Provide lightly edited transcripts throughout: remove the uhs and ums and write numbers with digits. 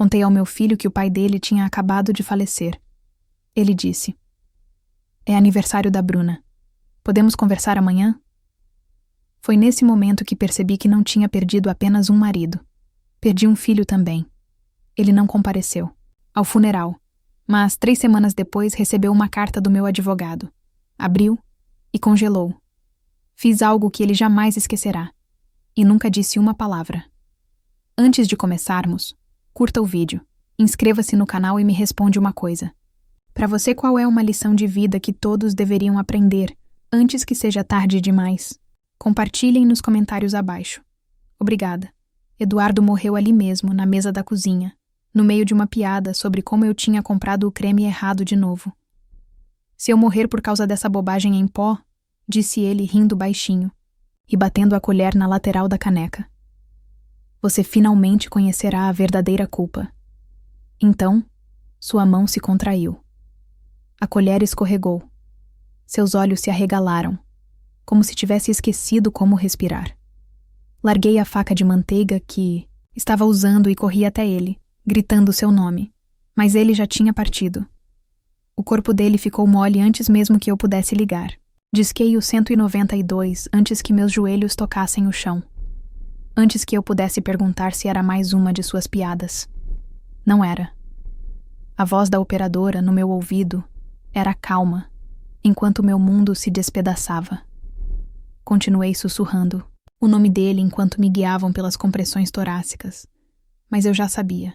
Contei ao meu filho que o pai dele tinha acabado de falecer. Ele disse: "É aniversário da Bruna. Podemos conversar amanhã?" Foi nesse momento que percebi que não tinha perdido apenas um marido. Perdi um filho também. Ele não compareceu ao funeral, mas 3 semanas depois recebeu uma carta do meu advogado. Abriu e congelou. Fiz algo que ele jamais esquecerá. E nunca disse uma palavra. Antes de começarmos, curta o vídeo, inscreva-se no canal e me responde uma coisa. Para você, qual é uma lição de vida que todos deveriam aprender antes que seja tarde demais? Compartilhem nos comentários abaixo. Obrigada. Eduardo morreu ali mesmo, na mesa da cozinha, no meio de uma piada sobre como eu tinha comprado o creme errado de novo. Se eu morrer por causa dessa bobagem em pó, disse ele rindo baixinho e batendo a colher na lateral da caneca. Você finalmente conhecerá a verdadeira culpa. Então, sua mão se contraiu. A colher escorregou. Seus olhos se arregalaram, como se tivesse esquecido como respirar. Larguei a faca de manteiga que estava usando e corri até ele, gritando seu nome, mas ele já tinha partido. O corpo dele ficou mole antes mesmo que eu pudesse ligar. Disquei o 192 antes que meus joelhos tocassem o chão. Antes que eu pudesse perguntar se era mais uma de suas piadas. Não era. A voz da operadora no meu ouvido era calma, enquanto meu mundo se despedaçava. Continuei sussurrando o nome dele enquanto me guiavam pelas compressões torácicas. Mas eu já sabia.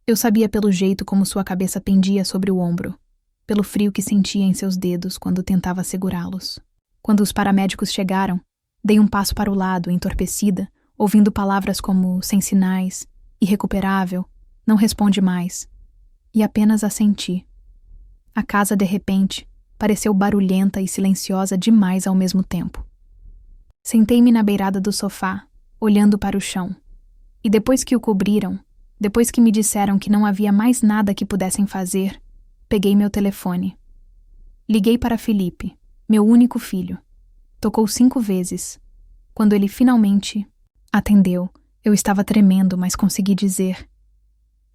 Eu sabia pelo jeito como sua cabeça pendia sobre o ombro, pelo frio que sentia em seus dedos quando tentava segurá-los. Quando os paramédicos chegaram, dei um passo para o lado, entorpecida, ouvindo palavras como sem sinais, irrecuperável, não responde mais, e apenas assenti. A casa, de repente, pareceu barulhenta e silenciosa demais ao mesmo tempo. Sentei-me na beirada do sofá, olhando para o chão, e depois que o cobriram, depois que me disseram que não havia mais nada que pudessem fazer, peguei meu telefone. Liguei para Felipe, meu único filho. Tocou 5 vezes. Quando ele finalmente atendeu, eu estava tremendo, mas consegui dizer: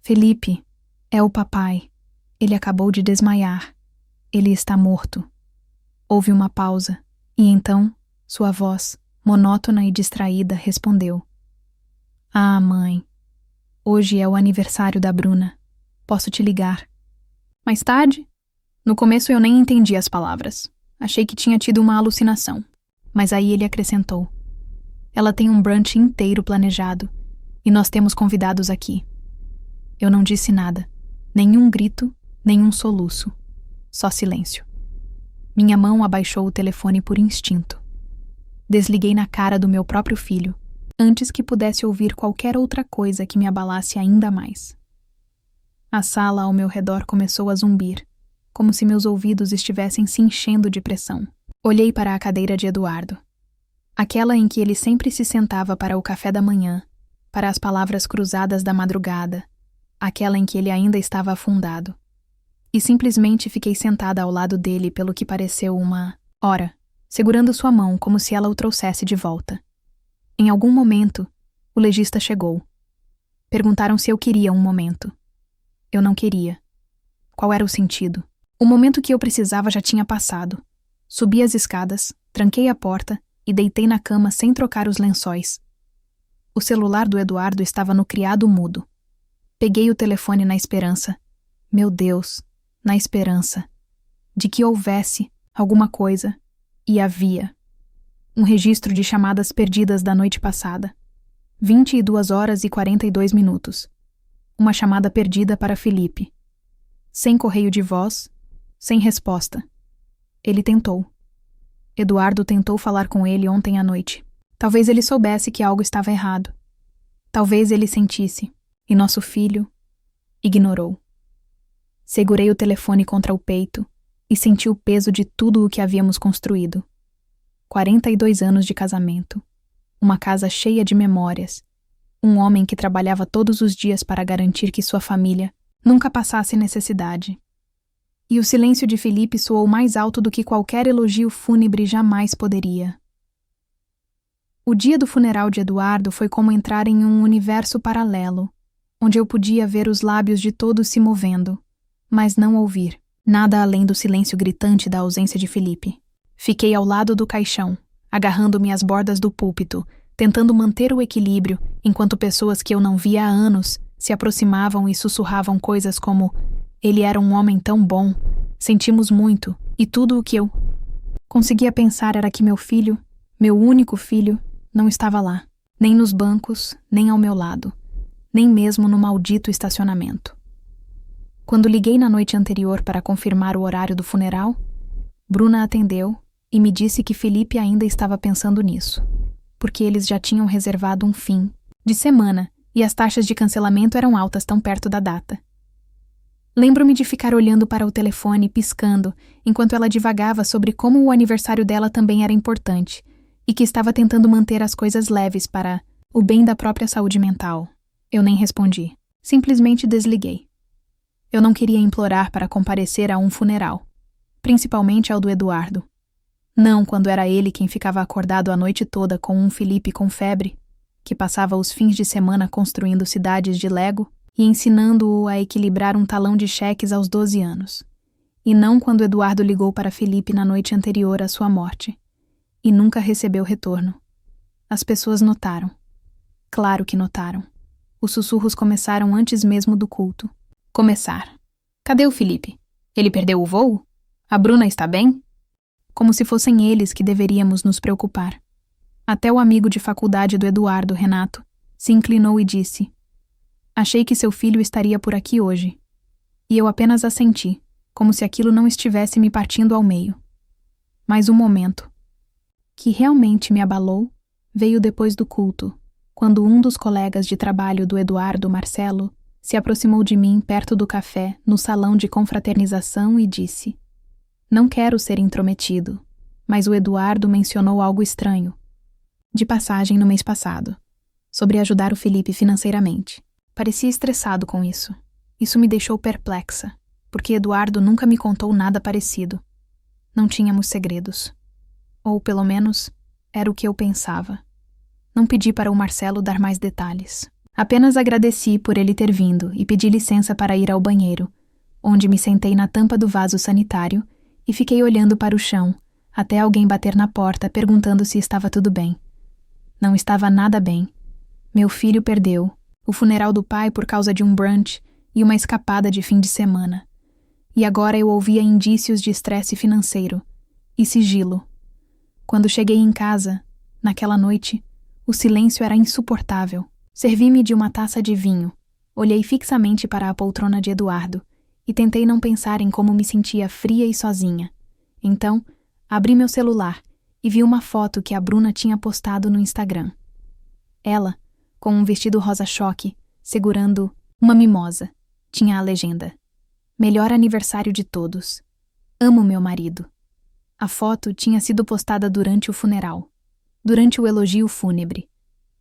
"Felipe, é o papai. Ele acabou de desmaiar. Ele está morto." Houve uma pausa, e então, sua voz, monótona e distraída, respondeu: "Ah, mãe, hoje é o aniversário da Bruna. Posso te ligar?" Mais tarde? No começo eu nem entendi as palavras. Achei que tinha tido uma alucinação. Mas aí ele acrescentou: "Ela tem um brunch inteiro planejado, e nós temos convidados aqui." Eu não disse nada. Nenhum grito, nenhum soluço. Só silêncio. Minha mão abaixou o telefone por instinto. Desliguei na cara do meu próprio filho, antes que pudesse ouvir qualquer outra coisa que me abalasse ainda mais. A sala ao meu redor começou a zumbir, como se meus ouvidos estivessem se enchendo de pressão. Olhei para a cadeira de Eduardo. Aquela em que ele sempre se sentava para o café da manhã, para as palavras cruzadas da madrugada, aquela em que ele ainda estava afundado. E simplesmente fiquei sentada ao lado dele pelo que pareceu uma hora, segurando sua mão como se ela o trouxesse de volta. Em algum momento, o legista chegou. Perguntaram se eu queria um momento. Eu não queria. Qual era o sentido? O momento que eu precisava já tinha passado. Subi as escadas, tranquei a porta e deitei na cama sem trocar os lençóis. O celular do Eduardo estava no criado mudo. Peguei o telefone na esperança. Meu Deus, na esperança de que houvesse alguma coisa, e havia. Um registro de chamadas perdidas da noite passada. 22 horas e 42 minutos. Uma chamada perdida para Felipe. Sem correio de voz, sem resposta. Ele tentou. Eduardo tentou falar com ele ontem à noite. Talvez ele soubesse que algo estava errado. Talvez ele sentisse. E nosso filho ignorou. Segurei o telefone contra o peito e senti o peso de tudo o que havíamos construído. 42 anos de casamento. Uma casa cheia de memórias. Um homem que trabalhava todos os dias para garantir que sua família nunca passasse necessidade. E o silêncio de Felipe soou mais alto do que qualquer elogio fúnebre jamais poderia. O dia do funeral de Eduardo foi como entrar em um universo paralelo, onde eu podia ver os lábios de todos se movendo, mas não ouvir nada além do silêncio gritante da ausência de Felipe. Fiquei ao lado do caixão, agarrando-me às bordas do púlpito, tentando manter o equilíbrio, enquanto pessoas que eu não via há anos se aproximavam e sussurravam coisas como: ele era um homem tão bom, sentimos muito, e tudo o que eu conseguia pensar era que meu filho, meu único filho, não estava lá, nem nos bancos, nem ao meu lado, nem mesmo no maldito estacionamento. Quando liguei na noite anterior para confirmar o horário do funeral, Bruna atendeu e me disse que Felipe ainda estava pensando nisso, porque eles já tinham reservado um fim de semana e as taxas de cancelamento eram altas tão perto da data. Lembro-me de ficar olhando para o telefone, piscando, enquanto ela divagava sobre como o aniversário dela também era importante e que estava tentando manter as coisas leves para o bem da própria saúde mental. Eu nem respondi. Simplesmente desliguei. Eu não queria implorar para comparecer a um funeral, principalmente ao do Eduardo. Não quando era ele quem ficava acordado a noite toda com um Felipe com febre, que passava os fins de semana construindo cidades de Lego e ensinando-o a equilibrar um talão de cheques aos 12 anos. E não quando Eduardo ligou para Felipe na noite anterior à sua morte, e nunca recebeu retorno. As pessoas notaram. Claro que notaram. Os sussurros começaram antes mesmo do culto. Começar. Cadê o Felipe? Ele perdeu o voo? A Bruna está bem? Como se fossem eles que deveríamos nos preocupar. Até o amigo de faculdade do Eduardo, Renato, se inclinou e disse: achei que seu filho estaria por aqui hoje. E eu apenas assenti, como se aquilo não estivesse me partindo ao meio. Mas um momento, que realmente me abalou, veio depois do culto, quando um dos colegas de trabalho do Eduardo, Marcelo, se aproximou de mim perto do café, no salão de confraternização e disse: não quero ser intrometido, mas o Eduardo mencionou algo estranho, de passagem no mês passado, sobre ajudar o Felipe financeiramente. Parecia estressado com isso. Isso me deixou perplexa, porque Eduardo nunca me contou nada parecido. Não tínhamos segredos. Ou, pelo menos, era o que eu pensava. Não pedi para o Marcelo dar mais detalhes. Apenas agradeci por ele ter vindo e pedi licença para ir ao banheiro, onde me sentei na tampa do vaso sanitário e fiquei olhando para o chão, até alguém bater na porta perguntando se estava tudo bem. Não estava nada bem. Meu filho perdeu o funeral do pai por causa de um brunch e uma escapada de fim de semana. E agora eu ouvia indícios de estresse financeiro e sigilo. Quando cheguei em casa, naquela noite, o silêncio era insuportável. Servi-me de uma taça de vinho, olhei fixamente para a poltrona de Eduardo e tentei não pensar em como me sentia fria e sozinha. Então, abri meu celular e vi uma foto que a Bruna tinha postado no Instagram. Ela, com um vestido rosa-choque, segurando uma mimosa, tinha a legenda: melhor aniversário de todos. Amo meu marido. A foto tinha sido postada durante o funeral, durante o elogio fúnebre.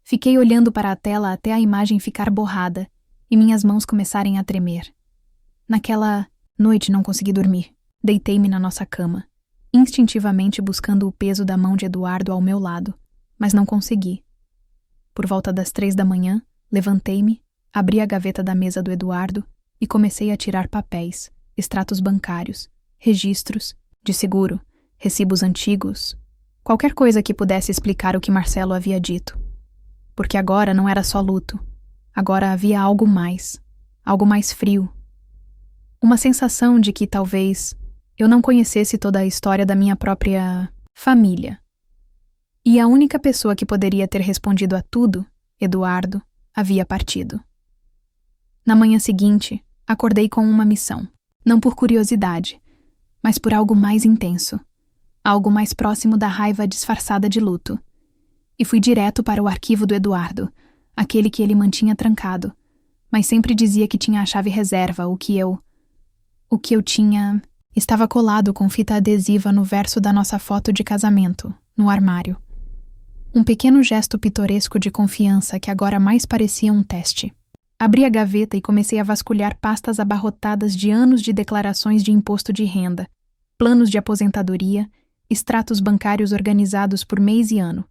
Fiquei olhando para a tela até a imagem ficar borrada e minhas mãos começarem a tremer. Naquela noite não consegui dormir. Deitei-me na nossa cama, instintivamente buscando o peso da mão de Eduardo ao meu lado, mas não consegui. Por volta das 3 da manhã, levantei-me, abri a gaveta da mesa do Eduardo e comecei a tirar papéis, extratos bancários, registros, de seguro, recibos antigos, qualquer coisa que pudesse explicar o que Marcelo havia dito. Porque agora não era só luto. Agora havia algo mais frio. Uma sensação de que talvez eu não conhecesse toda a história da minha própria família. E a única pessoa que poderia ter respondido a tudo, Eduardo, havia partido. Na manhã seguinte, acordei com uma missão. Não por curiosidade, mas por algo mais intenso. Algo mais próximo da raiva disfarçada de luto. E fui direto para o arquivo do Eduardo, aquele que ele mantinha trancado, mas sempre dizia que tinha a chave reserva, o que eu tinha estava colado com fita adesiva no verso da nossa foto de casamento, no armário. Um pequeno gesto pitoresco de confiança que agora mais parecia um teste. Abri a gaveta e comecei a vasculhar pastas abarrotadas de anos de declarações de imposto de renda, planos de aposentadoria, extratos bancários organizados por mês e ano.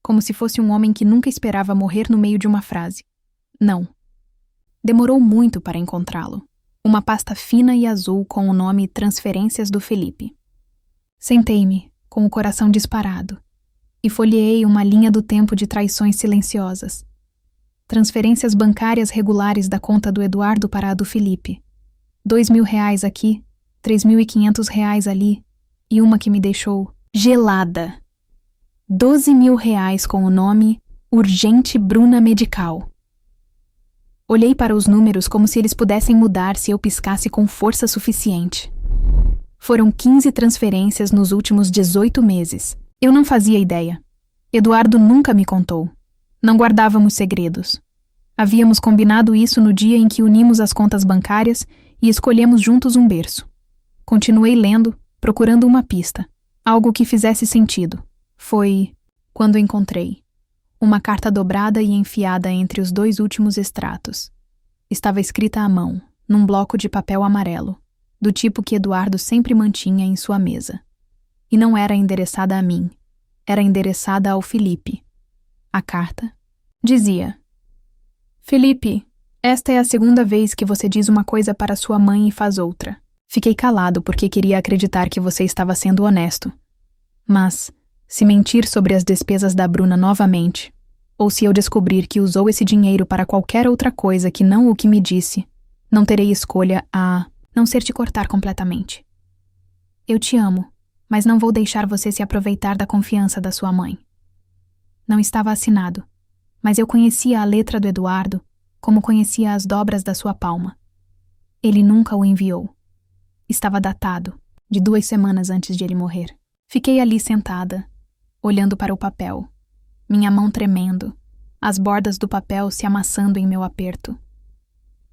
Como se fosse um homem que nunca esperava morrer no meio de uma frase. Não. Demorou muito para encontrá-lo. Uma pasta fina e azul com o nome Transferências do Felipe. Sentei-me, com o coração disparado, e folheei uma linha do tempo de traições silenciosas. Transferências bancárias regulares da conta do Eduardo para a do Felipe. R$ 2.000 aqui, R$ 3.500 ali, e uma que me deixou gelada. R$ 12.000 com o nome Urgente Bruna Medical. Olhei para os números como se eles pudessem mudar se eu piscasse com força suficiente. Foram 15 transferências nos últimos 18 meses. Eu não fazia ideia. Eduardo nunca me contou. Não guardávamos segredos. Havíamos combinado isso no dia em que unimos as contas bancárias e escolhemos juntos um berço. Continuei lendo, procurando uma pista, algo que fizesse sentido. Foi quando encontrei uma carta dobrada e enfiada entre os 2 últimos extratos. Estava escrita à mão, num bloco de papel amarelo, do tipo que Eduardo sempre mantinha em sua mesa. E não era endereçada a mim, era endereçada ao Felipe. A carta dizia: Felipe, esta é a segunda vez que você diz uma coisa para sua mãe e faz outra. Fiquei calado porque queria acreditar que você estava sendo honesto. Mas, se mentir sobre as despesas da Bruna novamente, ou se eu descobrir que usou esse dinheiro para qualquer outra coisa que não o que me disse, não terei escolha a não ser te cortar completamente. Eu te amo, mas não vou deixar você se aproveitar da confiança da sua mãe. Não estava assinado, mas eu conhecia a letra do Eduardo como conhecia as dobras da sua palma. Ele nunca o enviou. Estava datado, de 2 semanas antes de ele morrer. Fiquei ali sentada, olhando para o papel, minha mão tremendo, as bordas do papel se amassando em meu aperto.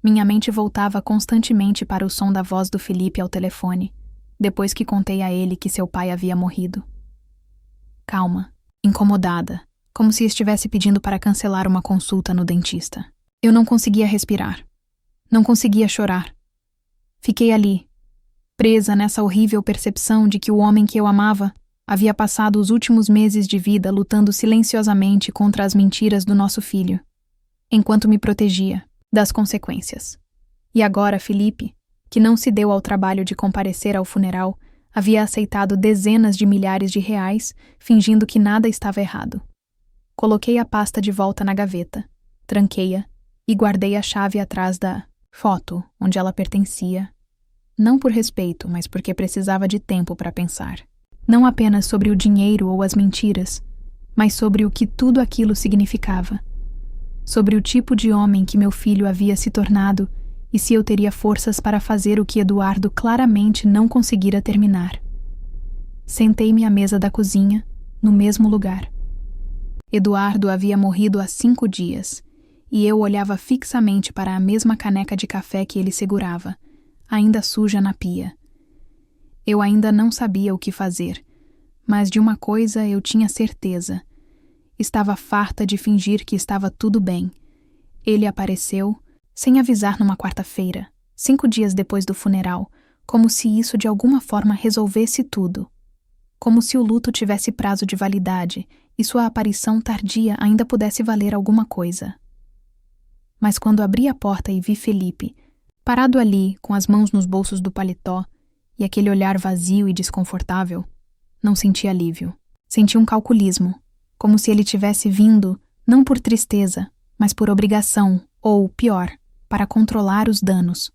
Minha mente voltava constantemente para o som da voz do Felipe ao telefone, depois que contei a ele que seu pai havia morrido. Calma, incomodada, como se estivesse pedindo para cancelar uma consulta no dentista. Eu não conseguia respirar. Não conseguia chorar. Fiquei ali, presa nessa horrível percepção de que o homem que eu amava havia passado os últimos meses de vida lutando silenciosamente contra as mentiras do nosso filho, enquanto me protegia das consequências. E agora Felipe, que não se deu ao trabalho de comparecer ao funeral, havia aceitado dezenas de milhares de reais, fingindo que nada estava errado. Coloquei a pasta de volta na gaveta, tranquei-a e guardei a chave atrás da foto onde ela pertencia, não por respeito, mas porque precisava de tempo para pensar. Não apenas sobre o dinheiro ou as mentiras, mas sobre o que tudo aquilo significava. Sobre o tipo de homem que meu filho havia se tornado e se eu teria forças para fazer o que Eduardo claramente não conseguira terminar. Sentei-me à mesa da cozinha, no mesmo lugar. Eduardo havia morrido há 5 dias, e eu olhava fixamente para a mesma caneca de café que ele segurava, ainda suja na pia. Eu ainda não sabia o que fazer, mas de uma coisa eu tinha certeza. Estava farta de fingir que estava tudo bem. Ele apareceu, sem avisar numa quarta-feira, 5 dias depois do funeral, como se isso de alguma forma resolvesse tudo. Como se o luto tivesse prazo de validade e sua aparição tardia ainda pudesse valer alguma coisa. Mas quando abri a porta e vi Felipe, parado ali, com as mãos nos bolsos do paletó, e aquele olhar vazio e desconfortável, não senti alívio. Senti um calculismo, como se ele tivesse vindo, não por tristeza, mas por obrigação, ou, pior, para controlar os danos.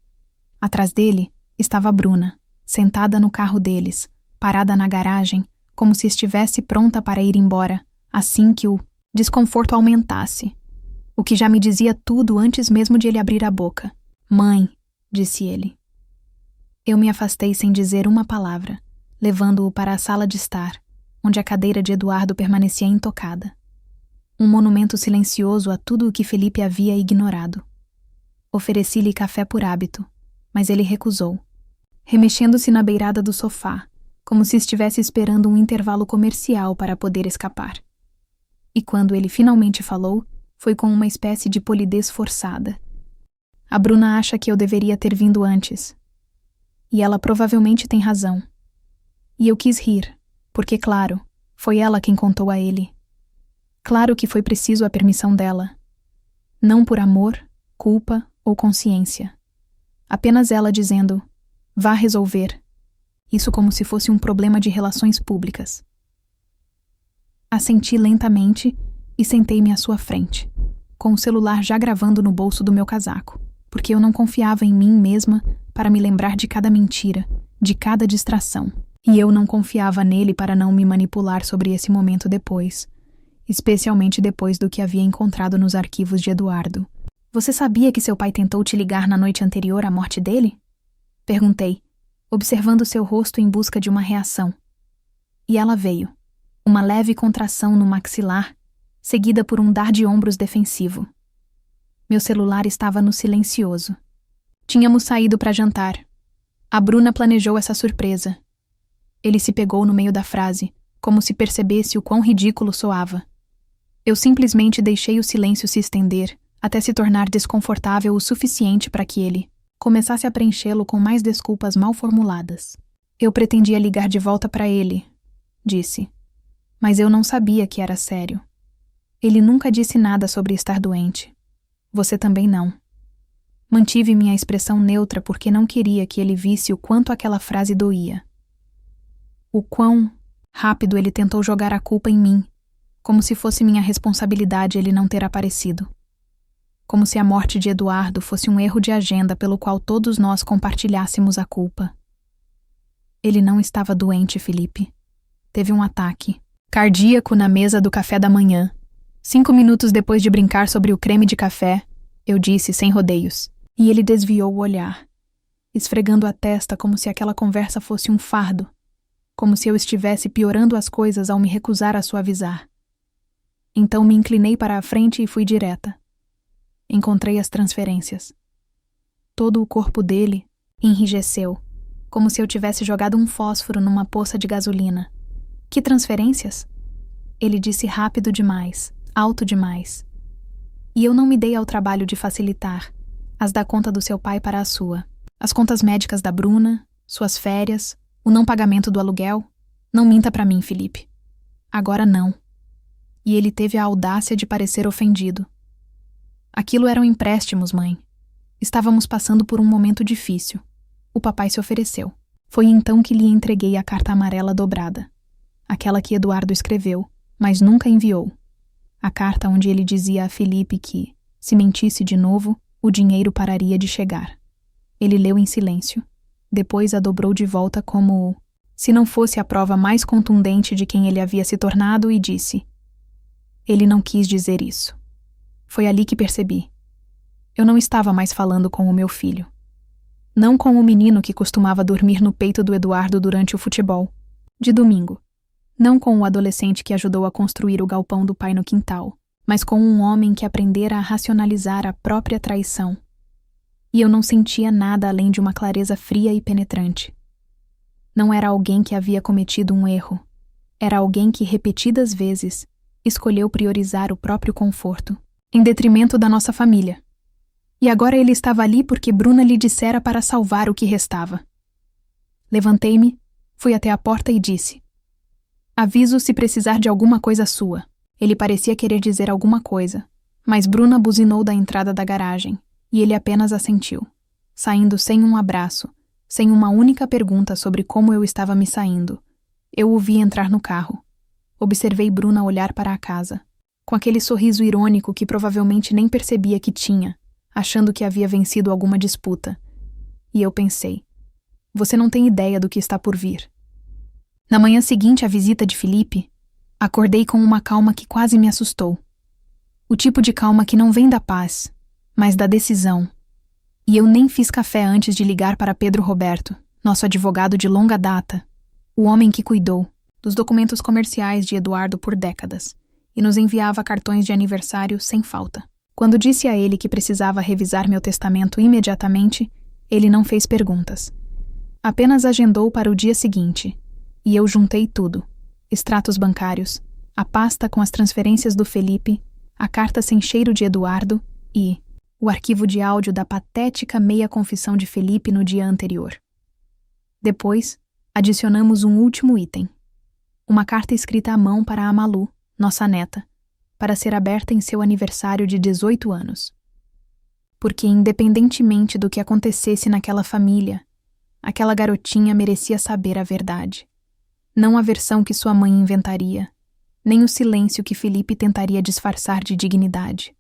Atrás dele estava a Bruna, sentada no carro deles, parada na garagem, como se estivesse pronta para ir embora, assim que o desconforto aumentasse. O que já me dizia tudo antes mesmo de ele abrir a boca. Mãe, disse ele. Eu me afastei sem dizer uma palavra, levando-o para a sala de estar, onde a cadeira de Eduardo permanecia intocada. Um monumento silencioso a tudo o que Felipe havia ignorado. Ofereci-lhe café por hábito, mas ele recusou, remexendo-se na beirada do sofá, como se estivesse esperando um intervalo comercial para poder escapar. E quando ele finalmente falou, foi com uma espécie de polidez forçada. A Bruna acha que eu deveria ter vindo antes. E ela provavelmente tem razão. E eu quis rir, porque, claro, foi ela quem contou a ele. Claro que foi preciso a permissão dela. Não por amor, culpa ou consciência. Apenas ela dizendo, vá resolver. Isso como se fosse um problema de relações públicas. Assenti lentamente e sentei-me à sua frente, com o celular já gravando no bolso do meu casaco, porque eu não confiava em mim mesma para me lembrar de cada mentira, de cada distração. E eu não confiava nele para não me manipular sobre esse momento depois, especialmente depois do que havia encontrado nos arquivos de Eduardo. Você sabia que seu pai tentou te ligar na noite anterior à morte dele? Perguntei, observando seu rosto em busca de uma reação. E ela veio, uma leve contração no maxilar, seguida por um dar de ombros defensivo. Meu celular estava no silencioso. Tínhamos saído para jantar. A Bruna planejou essa surpresa. Ele se pegou no meio da frase, como se percebesse o quão ridículo soava. Eu simplesmente deixei o silêncio se estender, até se tornar desconfortável o suficiente para que ele começasse a preenchê-lo com mais desculpas mal formuladas. Eu pretendia ligar de volta para ele, disse. Mas eu não sabia que era sério. Ele nunca disse nada sobre estar doente. Você também não. Mantive minha expressão neutra porque não queria que ele visse o quanto aquela frase doía. O quão rápido ele tentou jogar a culpa em mim, como se fosse minha responsabilidade ele não ter aparecido. Como se a morte de Eduardo fosse um erro de agenda pelo qual todos nós compartilhássemos a culpa. Ele não estava doente, Felipe. Teve um ataque cardíaco na mesa do café da manhã. 5 minutos depois de brincar sobre o creme de café, eu disse sem rodeios, e ele desviou o olhar, esfregando a testa como se aquela conversa fosse um fardo, como se eu estivesse piorando as coisas ao me recusar a suavizar. Então me inclinei para a frente e fui direta. Encontrei as transferências. Todo o corpo dele enrijeceu, como se eu tivesse jogado um fósforo numa poça de gasolina. Que transferências? Ele disse rápido demais, alto demais. E eu não me dei ao trabalho de facilitar, as da conta do seu pai para a sua. As contas médicas da Bruna, suas férias, o não pagamento do aluguel. Não minta para mim, Felipe. Agora não. E ele teve a audácia de parecer ofendido. Aquilo eram empréstimos, mãe. Estávamos passando por um momento difícil. O papai se ofereceu. Foi então que lhe entreguei a carta amarela dobrada. Aquela que Eduardo escreveu, mas nunca enviou. A carta onde ele dizia a Felipe que, se mentisse de novo, o dinheiro pararia de chegar. Ele leu em silêncio. Depois a dobrou de volta como se não fosse a prova mais contundente de quem ele havia se tornado e disse: ele não quis dizer isso. Foi ali que percebi. Eu não estava mais falando com o meu filho. Não com o menino que costumava dormir no peito do Eduardo durante o futebol, de domingo. Não com o adolescente que ajudou a construir o galpão do pai no quintal, mas com um homem que aprendera a racionalizar a própria traição. E eu não sentia nada além de uma clareza fria e penetrante. Não era alguém que havia cometido um erro. Era alguém que, repetidas vezes, escolheu priorizar o próprio conforto, em detrimento da nossa família. E agora ele estava ali porque Bruna lhe dissera para salvar o que restava. Levantei-me, fui até a porta e disse: aviso se precisar de alguma coisa sua. Ele parecia querer dizer alguma coisa, mas Bruna buzinou da entrada da garagem, e ele apenas assentiu, saindo sem um abraço, sem uma única pergunta sobre como eu estava me saindo. Eu o vi entrar no carro. Observei Bruna olhar para a casa, com aquele sorriso irônico que provavelmente nem percebia que tinha, achando que havia vencido alguma disputa. E eu pensei: você não tem ideia do que está por vir. Na manhã seguinte à visita de Felipe, acordei com uma calma que quase me assustou. O tipo de calma que não vem da paz, mas da decisão. E eu nem fiz café antes de ligar para Pedro Roberto, nosso advogado de longa data, o homem que cuidou dos documentos comerciais de Eduardo por décadas e nos enviava cartões de aniversário sem falta. Quando disse a ele que precisava revisar meu testamento imediatamente, ele não fez perguntas. Apenas agendou para o dia seguinte. E eu juntei tudo: extratos bancários, a pasta com as transferências do Felipe, a carta sem cheiro de Eduardo e o arquivo de áudio da patética meia-confissão de Felipe no dia anterior. Depois, adicionamos um último item: uma carta escrita à mão para a Malu, nossa neta, para ser aberta em seu aniversário de 18 anos. Porque, independentemente do que acontecesse naquela família, aquela garotinha merecia saber a verdade. Não a versão que sua mãe inventaria, nem o silêncio que Felipe tentaria disfarçar de dignidade.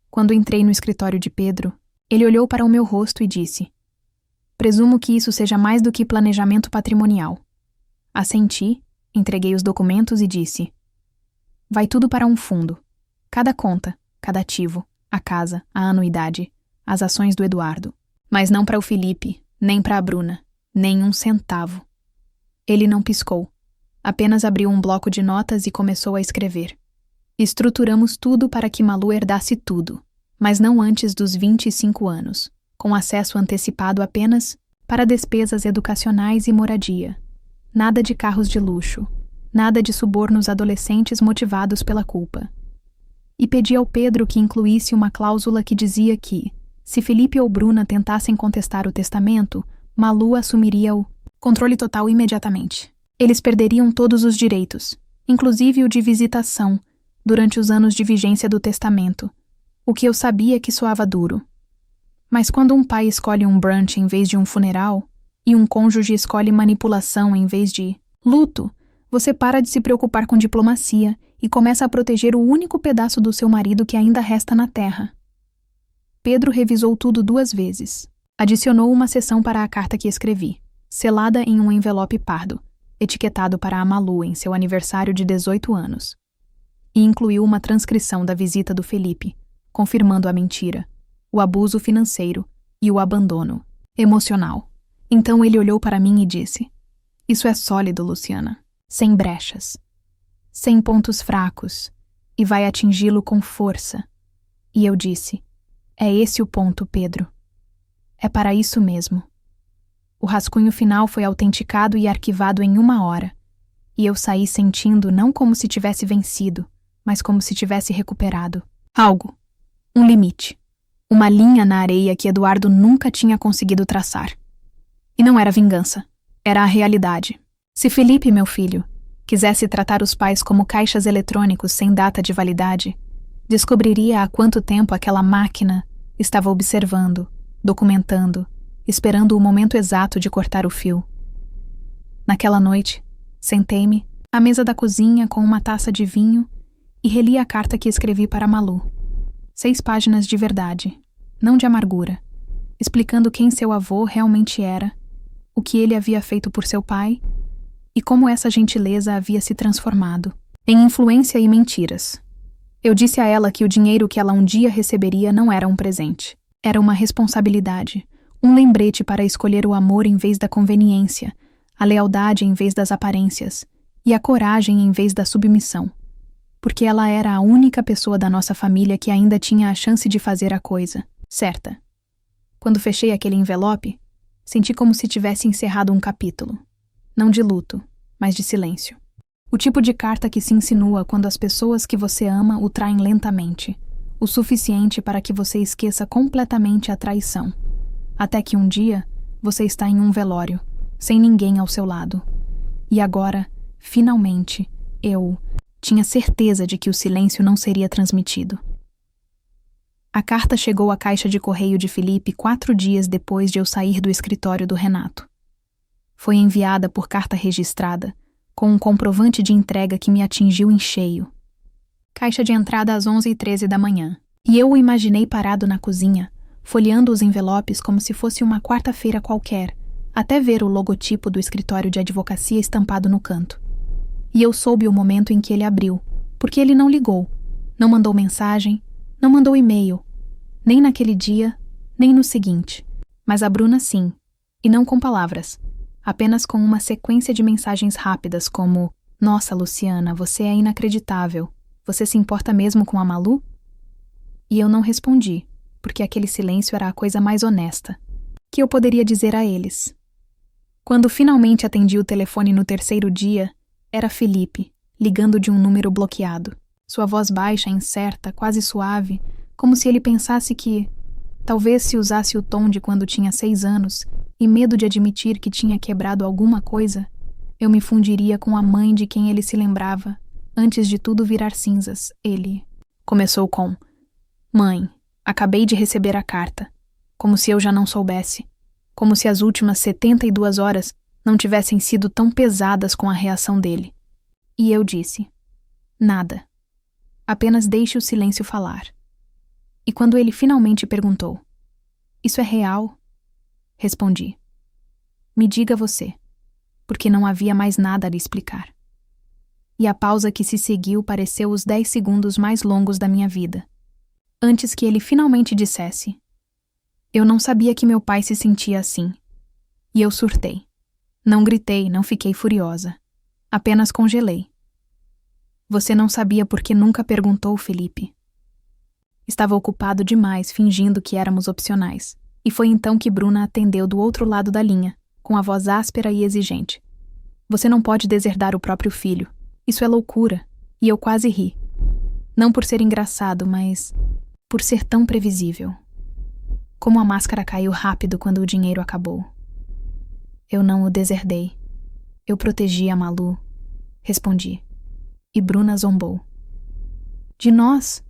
Quando entrei no escritório de Pedro, ele olhou para o meu rosto e disse: "Presumo que isso seja mais do que planejamento patrimonial." Assenti, entreguei os documentos e disse: "Vai tudo para um fundo. Cada conta, cada ativo, a casa, a anuidade, as ações do Eduardo. Mas não para o Felipe, nem para a Bruna, nem um centavo." Ele não piscou. Apenas abriu um bloco de notas e começou a escrever. Estruturamos tudo para que Malu herdasse tudo, mas não antes dos 25 anos, com acesso antecipado apenas para despesas educacionais e moradia. Nada de carros de luxo, nada de subornos adolescentes motivados pela culpa. E pedi ao Pedro que incluísse uma cláusula que dizia que, se Felipe ou Bruna tentassem contestar o testamento, Malu assumiria o controle total imediatamente. Eles perderiam todos os direitos, inclusive o de visitação, durante os anos de vigência do testamento, o que eu sabia que soava duro. Mas quando um pai escolhe um brunch em vez de um funeral, e um cônjuge escolhe manipulação em vez de luto, você para de se preocupar com diplomacia e começa a proteger o único pedaço do seu marido que ainda resta na terra. Pedro revisou tudo 2 vezes. Adicionou uma seção para a carta que escrevi, selada em um envelope pardo, etiquetado para a Malu em seu aniversário de 18 anos. E incluiu uma transcrição da visita do Felipe, confirmando a mentira, o abuso financeiro e o abandono emocional. Então ele olhou para mim e disse: "Isso é sólido, Luciana, sem brechas, sem pontos fracos, e vai atingi-lo com força." E eu disse: "É esse o ponto, Pedro. É para isso mesmo." O rascunho final foi autenticado e arquivado em 1 hora, e eu saí sentindo não como se tivesse vencido, mas como se tivesse recuperado algo, um limite, uma linha na areia que Eduardo nunca tinha conseguido traçar. E não era vingança, era a realidade. Se Felipe, meu filho, quisesse tratar os pais como caixas eletrônicos sem data de validade, descobriria há quanto tempo aquela máquina estava observando, documentando, esperando o momento exato de cortar o fio. Naquela noite, sentei-me à mesa da cozinha com uma taça de vinho e reli a carta que escrevi para Malu. 6 páginas de verdade, não de amargura, explicando quem seu avô realmente era, o que ele havia feito por seu pai e como essa gentileza havia se transformado em influência e mentiras. Eu disse a ela que o dinheiro que ela um dia receberia não era um presente, era uma responsabilidade, um lembrete para escolher o amor em vez da conveniência, a lealdade em vez das aparências e a coragem em vez da submissão. Porque ela era a única pessoa da nossa família que ainda tinha a chance de fazer a coisa certa. Quando fechei aquele envelope, senti como se tivesse encerrado um capítulo. Não de luto, mas de silêncio. O tipo de carta que se insinua quando as pessoas que você ama o traem lentamente, o suficiente para que você esqueça completamente a traição. Até que um dia, você está em um velório, sem ninguém ao seu lado. E agora, finalmente, eu tinha certeza de que o silêncio não seria transmitido. A carta chegou à caixa de correio de Felipe 4 dias depois de eu sair do escritório do Renato. Foi enviada por carta registrada, com um comprovante de entrega que me atingiu em cheio. Caixa de entrada às 11h13 da manhã. E eu o imaginei parado na cozinha, folheando os envelopes como se fosse uma quarta-feira qualquer, até ver o logotipo do escritório de advocacia estampado no canto. E eu soube o momento em que ele abriu, porque ele não ligou, não mandou mensagem, não mandou e-mail, nem naquele dia, nem no seguinte. Mas a Bruna sim, e não com palavras, apenas com uma sequência de mensagens rápidas como: "Nossa, Luciana, você é inacreditável. Você se importa mesmo com a Malu?" E eu não respondi, porque aquele silêncio era a coisa mais honesta que eu poderia dizer a eles. Quando finalmente atendi o telefone no 3º dia, era Felipe, ligando de um número bloqueado. Sua voz baixa, incerta, quase suave, como se ele pensasse que, talvez se usasse o tom de quando tinha 6 anos, e medo de admitir que tinha quebrado alguma coisa, eu me fundiria com a mãe de quem ele se lembrava, antes de tudo virar cinzas. Ele começou com: "Mãe, Acabei de receber a carta. Como se eu já não soubesse. Como se as últimas 72 horas não tivessem sido tão pesadas com a reação dele. E eu disse: nada. Apenas deixe o silêncio falar. E quando ele finalmente perguntou: isso é real? Respondi: me diga você, porque não havia mais nada a lhe explicar. E a pausa que se seguiu pareceu os 10 segundos mais longos da minha vida. Antes que ele finalmente dissesse: eu não sabia que meu pai se sentia assim. E eu surtei. Não gritei, não fiquei furiosa. Apenas congelei. Você não sabia porque nunca perguntou, Felipe. Estava ocupado demais fingindo que éramos opcionais. E foi então que Bruna atendeu do outro lado da linha, com a voz áspera e exigente. Você não pode deserdar o próprio filho. Isso é loucura. E eu quase ri. Não por ser engraçado, mas por ser tão previsível. Como a máscara caiu rápido quando o dinheiro acabou. Eu não o deserdei. Eu protegi a Malu. Respondi. E Bruna zombou. De nós?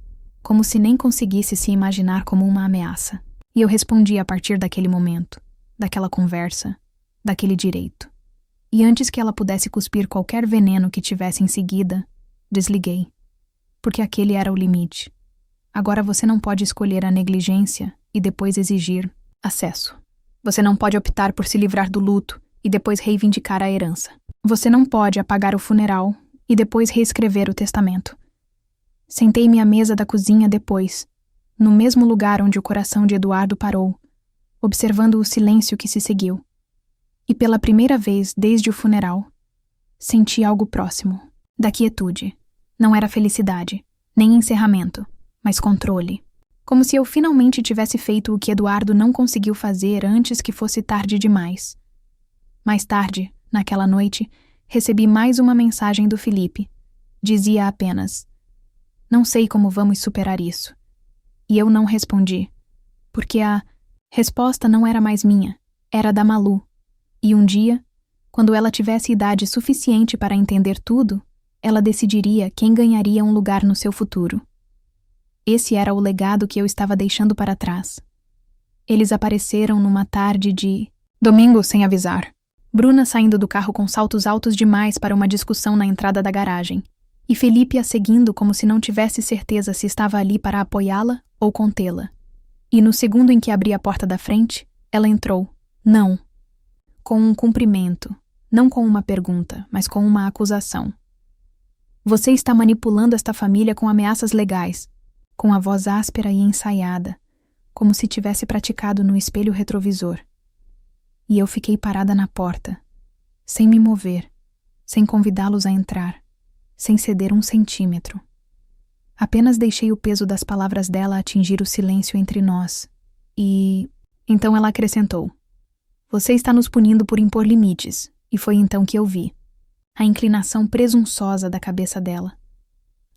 Como se nem conseguisse se imaginar como uma ameaça. E eu respondi a partir daquele momento, daquela conversa, daquele direito. E antes que ela pudesse cuspir qualquer veneno que tivesse em seguida, desliguei. Porque aquele era o limite. Agora você não pode escolher a negligência e depois exigir acesso. Você não pode optar por se livrar do luto e depois reivindicar a herança. Você não pode apagar o funeral e depois reescrever o testamento. Sentei-me à mesa da cozinha depois, no mesmo lugar onde o coração de Eduardo parou, observando o silêncio que se seguiu. E pela primeira vez desde o funeral, senti algo próximo, da quietude. Não era felicidade, nem encerramento, mas controle. Como se eu finalmente tivesse feito o que Eduardo não conseguiu fazer antes que fosse tarde demais. Mais tarde, naquela noite, recebi mais uma mensagem do Felipe. Dizia apenas: não sei como vamos superar isso. E eu não respondi, porque a resposta não era mais minha, era da Malu. E um dia, quando ela tivesse idade suficiente para entender tudo, ela decidiria quem ganharia um lugar no seu futuro. Esse era o legado que eu estava deixando para trás. Eles apareceram numa tarde de domingo sem avisar. Bruna saindo do carro com saltos altos demais para uma discussão na entrada da garagem. E Felipe a seguindo como se não tivesse certeza se estava ali para apoiá-la ou contê-la. E no segundo em que abri a porta da frente, ela entrou. Não. Com um cumprimento. Não com uma pergunta, mas com uma acusação. Você está manipulando esta família com ameaças legais. Com a voz áspera e ensaiada, como se tivesse praticado no espelho retrovisor. E eu fiquei parada na porta, sem me mover, sem convidá-los a entrar, sem ceder 1 centímetro. Apenas deixei o peso das palavras dela atingir o silêncio entre nós. E então ela acrescentou: você está nos punindo por impor limites, e foi então que eu vi. A inclinação presunçosa da cabeça dela.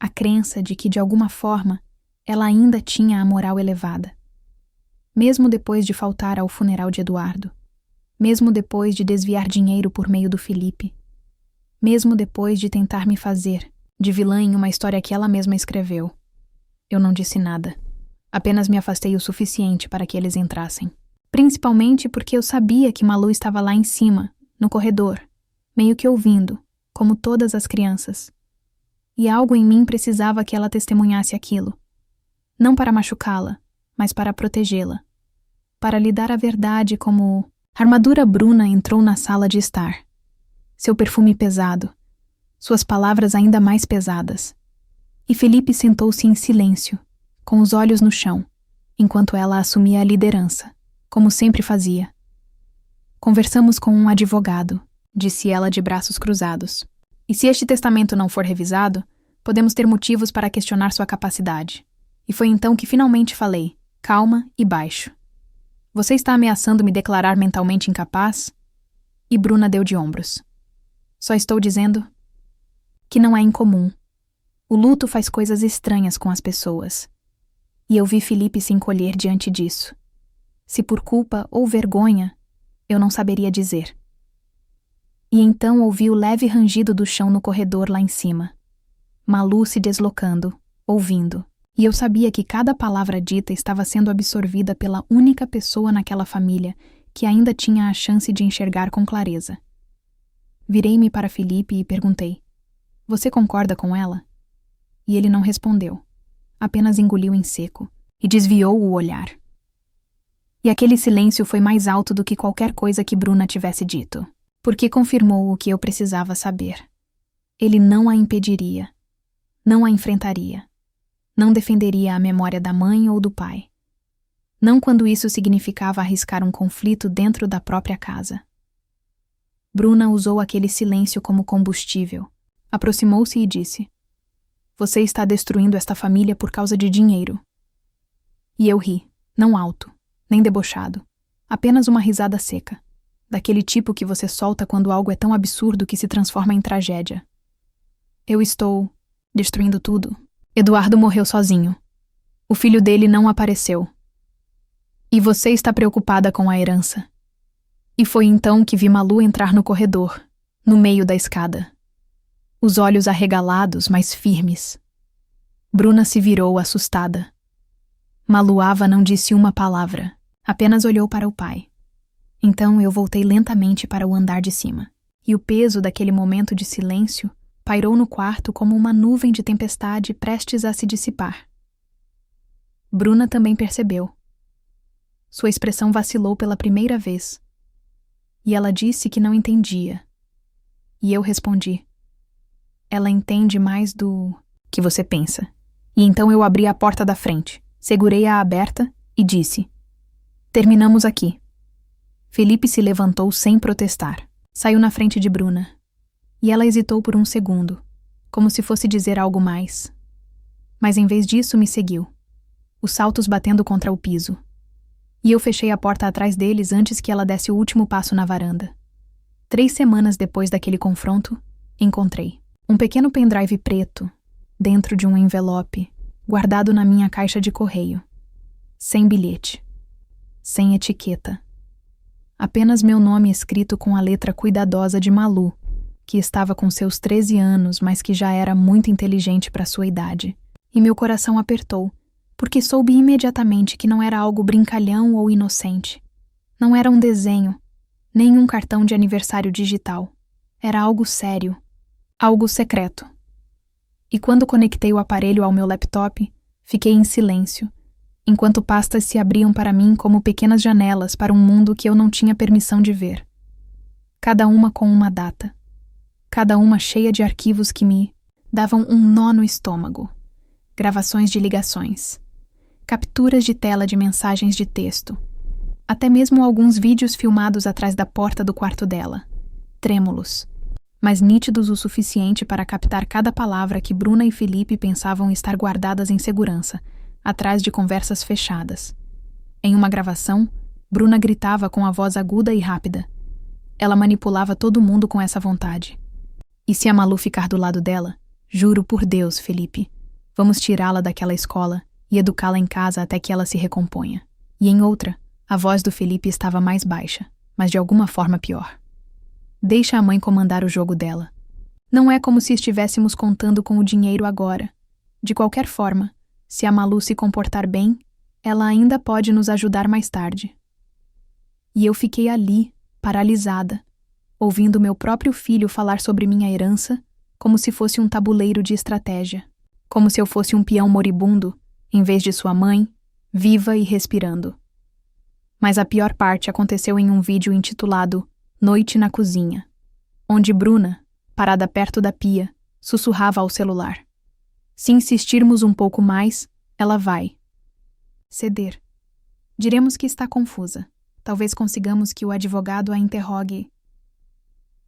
A crença de que, de alguma forma, ela ainda tinha a moral elevada. Mesmo depois de faltar ao funeral de Eduardo. Mesmo depois de desviar dinheiro por meio do Felipe. Mesmo depois de tentar me fazer de vilã em uma história que ela mesma escreveu. Eu não disse nada. Apenas me afastei o suficiente para que eles entrassem. Principalmente porque eu sabia que Malu estava lá em cima, no corredor, meio que ouvindo, como todas as crianças. E algo em mim precisava que ela testemunhasse aquilo. Não para machucá-la, mas para protegê-la. Para lhe dar a verdade como a armadura Bruna entrou na sala de estar. Seu perfume pesado. Suas palavras ainda mais pesadas. E Felipe sentou-se em silêncio, com os olhos no chão, enquanto ela assumia a liderança, como sempre fazia. Conversamos com um advogado, disse ela de braços cruzados. E se este testamento não for revisado, podemos ter motivos para questionar sua capacidade. E foi então que finalmente falei, calma e baixo. Você está ameaçando me declarar mentalmente incapaz? E Bruna deu de ombros. Só estou dizendo que não é incomum. O luto faz coisas estranhas com as pessoas. E eu vi Felipe se encolher diante disso. Se por culpa ou vergonha, eu não saberia dizer. E então ouvi o leve rangido do chão no corredor lá em cima. Malu se deslocando, ouvindo. E eu sabia que cada palavra dita estava sendo absorvida pela única pessoa naquela família que ainda tinha a chance de enxergar com clareza. Virei-me para Felipe e perguntei: "Você concorda com ela?" E ele não respondeu, apenas engoliu em seco e desviou o olhar. E aquele silêncio foi mais alto do que qualquer coisa que Bruna tivesse dito, porque confirmou o que eu precisava saber. Ele não a impediria, não a enfrentaria, não defenderia a memória da mãe ou do pai. Não quando isso significava arriscar um conflito dentro da própria casa. Bruna usou aquele silêncio como combustível. Aproximou-se e disse: "Você está destruindo esta família por causa de dinheiro." E eu ri, não alto, nem debochado, apenas uma risada seca, daquele tipo que você solta quando algo é tão absurdo que se transforma em tragédia. "Eu estou destruindo tudo." Eduardo morreu sozinho. O filho dele não apareceu. E você está preocupada com a herança. E foi então que vi Malu entrar no corredor, no meio da escada. Os olhos arregalados, mas firmes. Bruna se virou, assustada. Maluava não disse uma palavra, apenas olhou para o pai. Então eu voltei lentamente para o andar de cima, e o peso daquele momento de silêncio pairou no quarto como uma nuvem de tempestade prestes a se dissipar. Bruna também percebeu. Sua expressão vacilou pela primeira vez. E ela disse que não entendia. E eu respondi: "Ela entende mais do que você pensa." E então eu abri a porta da frente, segurei-a aberta e disse: "Terminamos aqui." Felipe se levantou sem protestar. Saiu na frente de Bruna. E ela hesitou por um segundo, como se fosse dizer algo mais. Mas em vez disso me seguiu, os saltos batendo contra o piso. E eu fechei a porta atrás deles antes que ela desse o último passo na varanda. 3 semanas depois daquele confronto, encontrei um pequeno pendrive preto, dentro de um envelope, guardado na minha caixa de correio. Sem bilhete. Sem etiqueta. Apenas meu nome escrito com a letra cuidadosa de Malu, que estava com seus 13 anos, mas que já era muito inteligente para sua idade. E meu coração apertou, porque soube imediatamente que não era algo brincalhão ou inocente. Não era um desenho, nem um cartão de aniversário digital. Era algo sério, algo secreto. E quando conectei o aparelho ao meu laptop, fiquei em silêncio, enquanto pastas se abriam para mim como pequenas janelas para um mundo que eu não tinha permissão de ver. Cada uma com uma data. Cada uma cheia de arquivos que me davam um nó no estômago. Gravações de ligações. Capturas de tela de mensagens de texto. Até mesmo alguns vídeos filmados atrás da porta do quarto dela. Trêmulos, mas nítidos o suficiente para captar cada palavra que Bruna e Felipe pensavam estar guardadas em segurança, atrás de conversas fechadas. Em uma gravação, Bruna gritava com a voz aguda e rápida. Ela manipulava todo mundo com essa vontade. "E se a Malu ficar do lado dela? Juro por Deus, Felipe, vamos tirá-la daquela escola e educá-la em casa até que ela se recomponha." E em outra, a voz do Felipe estava mais baixa, mas de alguma forma pior. "Deixa a mãe comandar o jogo dela. Não é como se estivéssemos contando com o dinheiro agora. De qualquer forma, se a Malu se comportar bem, ela ainda pode nos ajudar mais tarde." E eu fiquei ali, paralisada, ouvindo meu próprio filho falar sobre minha herança como se fosse um tabuleiro de estratégia, como se eu fosse um peão moribundo, em vez de sua mãe, viva e respirando. Mas a pior parte aconteceu em um vídeo intitulado Noite na Cozinha, onde Bruna, parada perto da pia, sussurrava ao celular. Se insistirmos um pouco mais, ela vai ceder. Diremos que está confusa. Talvez consigamos que o advogado a interrogue.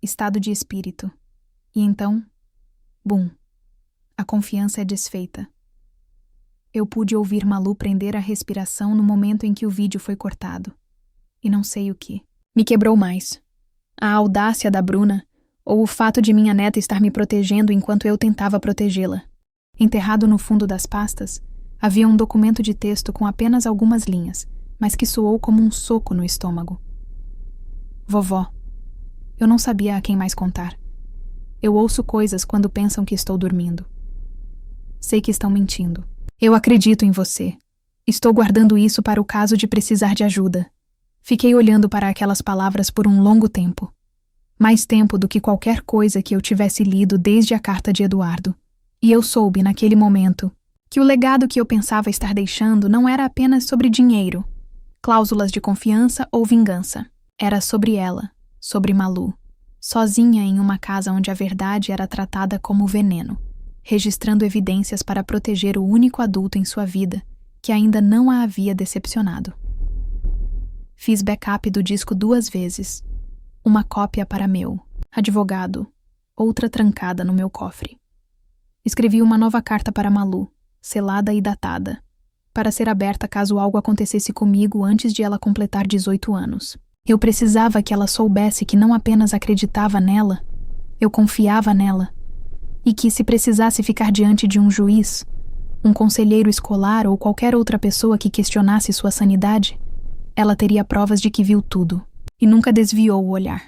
Estado de espírito. E então, bum, a confiança é desfeita. Eu pude ouvir Malu prender a respiração no momento em que o vídeo foi cortado. E não sei o que me quebrou mais. A audácia da Bruna, ou o fato de minha neta estar me protegendo enquanto eu tentava protegê-la. Enterrado no fundo das pastas, havia um documento de texto com apenas algumas linhas, mas que soou como um soco no estômago. Vovó. Eu não sabia a quem mais contar. Eu ouço coisas quando pensam que estou dormindo. Sei que estão mentindo. Eu acredito em você. Estou guardando isso para o caso de precisar de ajuda. Fiquei olhando para aquelas palavras por um longo tempo. Mais tempo do que qualquer coisa que eu tivesse lido desde a carta de Eduardo. E eu soube, naquele momento, que o legado que eu pensava estar deixando não era apenas sobre dinheiro, cláusulas de confiança ou vingança. Era sobre ela, sobre Malu, sozinha em uma casa onde a verdade era tratada como veneno, registrando evidências para proteger o único adulto em sua vida que ainda não a havia decepcionado. Fiz backup do disco 2 vezes. Uma cópia para meu advogado, outra trancada no meu cofre. Escrevi uma nova carta para Malu, selada e datada, para ser aberta caso algo acontecesse comigo antes de ela completar 18 anos. Eu precisava que ela soubesse que não apenas acreditava nela, eu confiava nela, e que se precisasse ficar diante de um juiz, um conselheiro escolar ou qualquer outra pessoa que questionasse sua sanidade, ela teria provas de que viu tudo, e nunca desviou o olhar.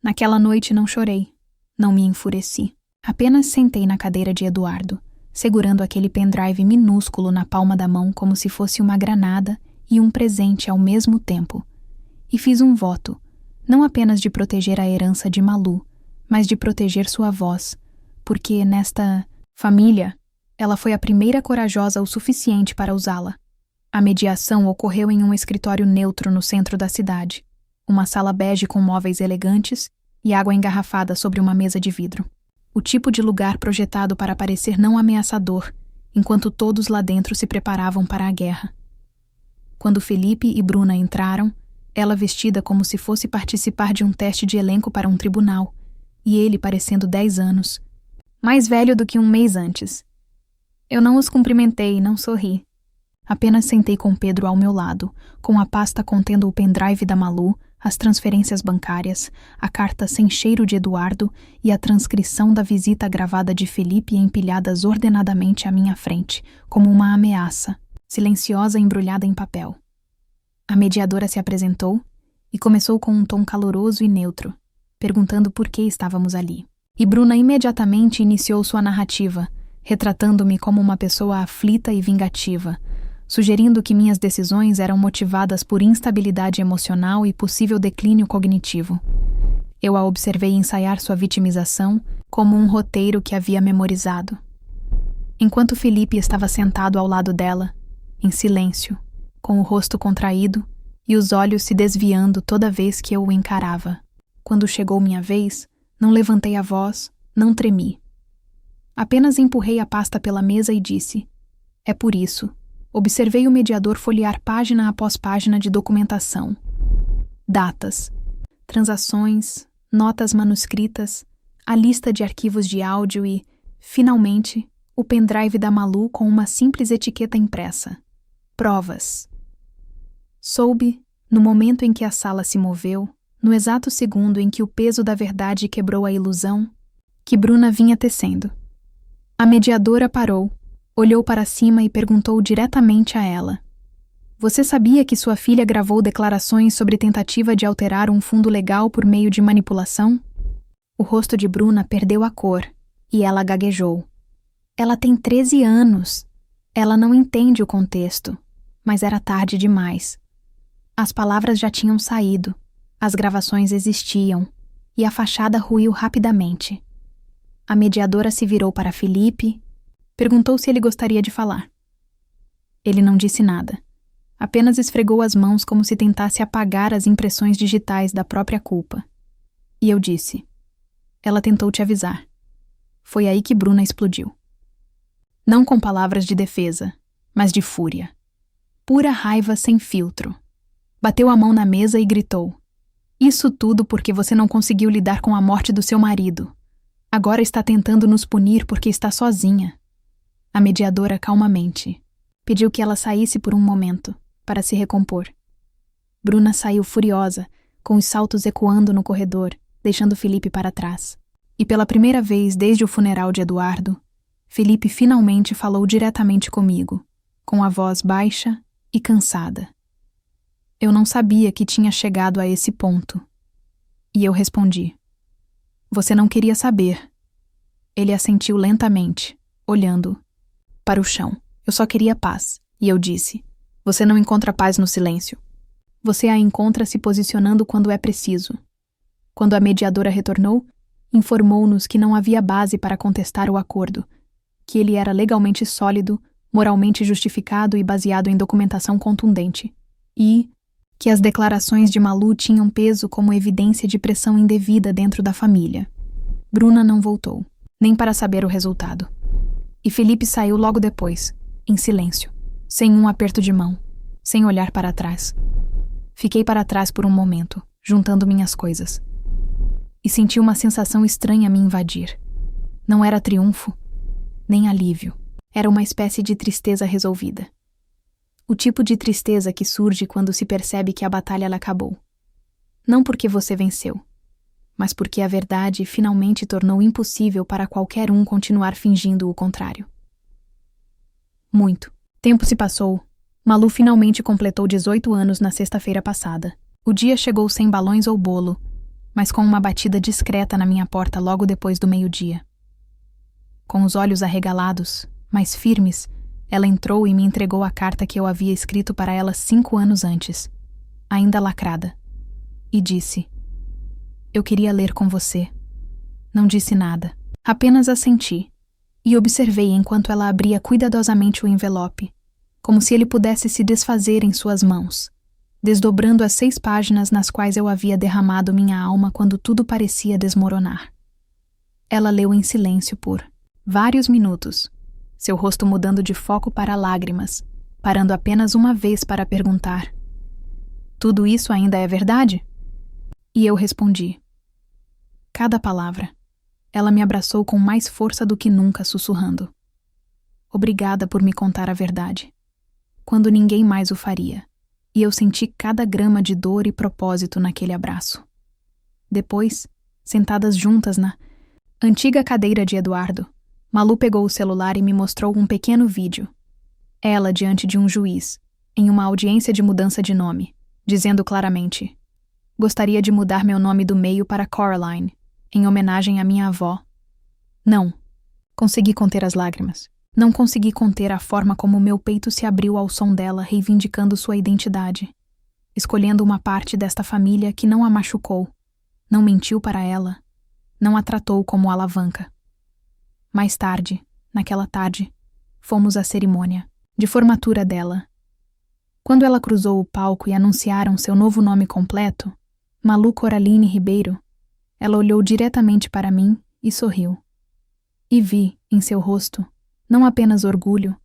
Naquela noite não chorei, não me enfureci. Apenas sentei na cadeira de Eduardo, segurando aquele pendrive minúsculo na palma da mão como se fosse uma granada e um presente ao mesmo tempo. E fiz um voto, não apenas de proteger a herança de Malu, mas de proteger sua voz, porque nesta família, ela foi a primeira corajosa o suficiente para usá-la. A mediação ocorreu em um escritório neutro no centro da cidade, uma sala bege com móveis elegantes e água engarrafada sobre uma mesa de vidro. O tipo de lugar projetado para parecer não ameaçador, enquanto todos lá dentro se preparavam para a guerra. Quando Felipe e Bruna entraram, ela vestida como se fosse participar de um teste de elenco para um tribunal, e ele parecendo 10 anos, mais velho do que um mês antes. Eu não os cumprimentei e não sorri. Apenas sentei com Pedro ao meu lado, com a pasta contendo o pendrive da Malu, as transferências bancárias, a carta sem cheiro de Eduardo e a transcrição da visita gravada de Felipe empilhadas ordenadamente à minha frente, como uma ameaça, silenciosa e embrulhada em papel. A mediadora se apresentou e começou com um tom caloroso e neutro, perguntando por que estávamos ali. E Bruna imediatamente iniciou sua narrativa, retratando-me como uma pessoa aflita e vingativa, sugerindo que minhas decisões eram motivadas por instabilidade emocional e possível declínio cognitivo. Eu a observei ensaiar sua vitimização como um roteiro que havia memorizado. Enquanto Felipe estava sentado ao lado dela, em silêncio, com o rosto contraído e os olhos se desviando toda vez que eu o encarava. Quando chegou minha vez, não levantei a voz, não tremi. Apenas empurrei a pasta pela mesa e disse: "É por isso." Observei o mediador folhear página após página de documentação. Datas, transações, notas manuscritas, a lista de arquivos de áudio e, finalmente, o pendrive da Malu com uma simples etiqueta impressa. Provas. Soube, no momento em que a sala se moveu, no exato segundo em que o peso da verdade quebrou a ilusão, que Bruna vinha tecendo. A mediadora parou, olhou para cima e perguntou diretamente a ela: "Você sabia que sua filha gravou declarações sobre tentativa de alterar um fundo legal por meio de manipulação?" O rosto de Bruna perdeu a cor e ela gaguejou. "Ela tem 13 anos. Ela não entende o contexto." Mas era tarde demais. As palavras já tinham saído, as gravações existiam, e a fachada ruiu rapidamente. A mediadora se virou para Felipe, perguntou se ele gostaria de falar. Ele não disse nada, apenas esfregou as mãos como se tentasse apagar as impressões digitais da própria culpa. E eu disse: "Ela tentou te avisar." Foi aí que Bruna explodiu. Não com palavras de defesa, mas de fúria. Pura raiva sem filtro. Bateu a mão na mesa e gritou: "Isso tudo porque você não conseguiu lidar com a morte do seu marido. Agora está tentando nos punir porque está sozinha." A mediadora calmamente pediu que ela saísse por um momento, para se recompor. Bruna saiu furiosa, com os saltos ecoando no corredor, deixando Felipe para trás. E pela primeira vez desde o funeral de Eduardo, Felipe finalmente falou diretamente comigo, com a voz baixa e cansada. Eu não sabia que tinha chegado a esse ponto. E eu respondi: "Você não queria saber." Ele assentiu lentamente, olhando para o chão. Eu só queria paz, e eu disse: você não encontra paz no silêncio. Você a encontra se posicionando quando é preciso. Quando a mediadora retornou, informou-nos que não havia base para contestar o acordo, que ele era legalmente sólido, moralmente justificado e baseado em documentação contundente, e que as declarações de Malu tinham peso como evidência de pressão indevida dentro da família. Bruna não voltou, nem para saber o resultado. E Felipe saiu logo depois, em silêncio, sem um aperto de mão, sem olhar para trás. Fiquei para trás por um momento, juntando minhas coisas. E senti uma sensação estranha me invadir. Não era triunfo, nem alívio. Era uma espécie de tristeza resolvida. O tipo de tristeza que surge quando se percebe que a batalha acabou. Não porque você venceu, mas porque a verdade finalmente tornou impossível para qualquer um continuar fingindo o contrário. Muito tempo se passou. Malu finalmente completou 18 anos na sexta-feira passada. O dia chegou sem balões ou bolo, mas com uma batida discreta na minha porta logo depois do meio-dia. Com os olhos arregalados, mas firmes, ela entrou e me entregou a carta que eu havia escrito para ela 5 anos antes, ainda lacrada, e disse: eu queria ler com você. Não disse nada, apenas assenti, e observei enquanto ela abria cuidadosamente o envelope, como se ele pudesse se desfazer em suas mãos, desdobrando as 6 páginas nas quais eu havia derramado minha alma quando tudo parecia desmoronar. Ela leu em silêncio por vários minutos, seu rosto mudando de foco para lágrimas, parando apenas uma vez para perguntar: tudo isso ainda é verdade? E eu respondi. Cada palavra. Ela me abraçou com mais força do que nunca, sussurrando: obrigada por me contar a verdade, quando ninguém mais o faria. E eu senti cada grama de dor e propósito naquele abraço. Depois, sentadas juntas na antiga cadeira de Eduardo, Malu pegou o celular e me mostrou um pequeno vídeo. Ela diante de um juiz, em uma audiência de mudança de nome, dizendo claramente: gostaria de mudar meu nome do meio para Coraline, em homenagem à minha avó. Não. Consegui conter as lágrimas. Não consegui conter a forma como meu peito se abriu ao som dela reivindicando sua identidade, escolhendo uma parte desta família que não a machucou, não mentiu para ela, não a tratou como alavanca. Mais tarde, naquela tarde, fomos à cerimônia de formatura dela. Quando ela cruzou o palco e anunciaram seu novo nome completo, Malu Coraline Ribeiro, ela olhou diretamente para mim e sorriu. E vi, em seu rosto, não apenas orgulho,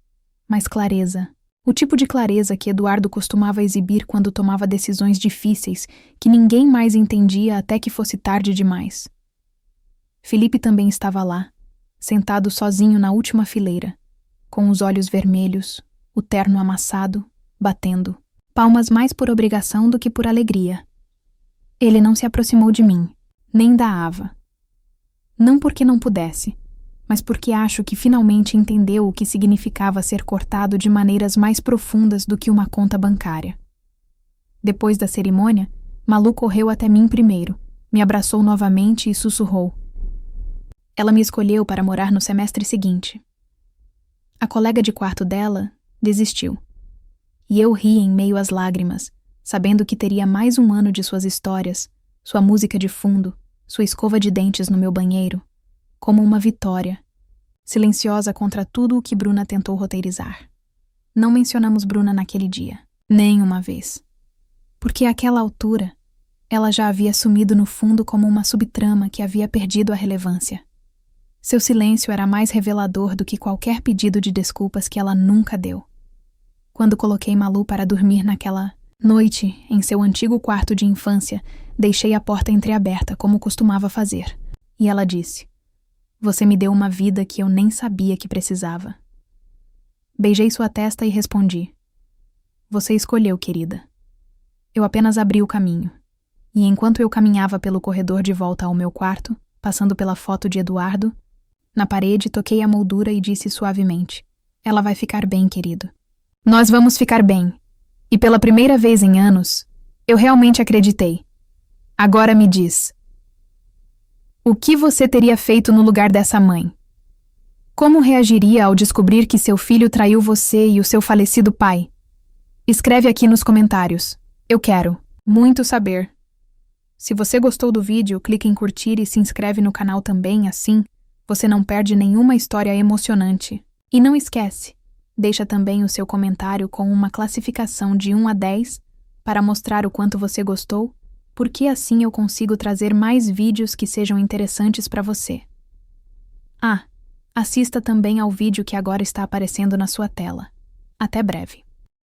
mas clareza. O tipo de clareza que Eduardo costumava exibir quando tomava decisões difíceis que ninguém mais entendia até que fosse tarde demais. Felipe também estava lá, sentado sozinho na última fileira, com os olhos vermelhos, o terno amassado, batendo, palmas mais por obrigação do que por alegria. Ele não se aproximou de mim, nem da Ava. Não porque não pudesse, mas porque acho que finalmente entendeu o que significava ser cortado de maneiras mais profundas do que uma conta bancária. Depois da cerimônia, Malu correu até mim primeiro, me abraçou novamente e sussurrou. Ela me escolheu para morar no semestre seguinte. A colega de quarto dela desistiu. E eu ri em meio às lágrimas, sabendo que teria mais um ano de suas histórias, sua música de fundo, sua escova de dentes no meu banheiro, como uma vitória, silenciosa contra tudo o que Bruna tentou roteirizar. Não mencionamos Bruna naquele dia, nem uma vez. Porque àquela altura, ela já havia sumido no fundo como uma subtrama que havia perdido a relevância. Seu silêncio era mais revelador do que qualquer pedido de desculpas que ela nunca deu. Quando coloquei Malu para dormir naquela noite em seu antigo quarto de infância, deixei a porta entreaberta como costumava fazer. E ela disse: você me deu uma vida que eu nem sabia que precisava. Beijei sua testa e respondi: você escolheu, querida. Eu apenas abri o caminho. E enquanto eu caminhava pelo corredor de volta ao meu quarto, passando pela foto de Eduardo, na parede toquei a moldura e disse suavemente: ela vai ficar bem, querido. Nós vamos ficar bem. E pela primeira vez em anos, eu realmente acreditei. Agora me diz: o que você teria feito no lugar dessa mãe? Como reagiria ao descobrir que seu filho traiu você e o seu falecido pai? Escreve aqui nos comentários. Eu quero muito saber. Se você gostou do vídeo, clique em curtir e se inscreve no canal também, assim você não perde nenhuma história emocionante. E não esquece, deixa também o seu comentário com uma classificação de 1 a 10 para mostrar o quanto você gostou, porque assim eu consigo trazer mais vídeos que sejam interessantes para você. Assista também ao vídeo que agora está aparecendo na sua tela. Até breve.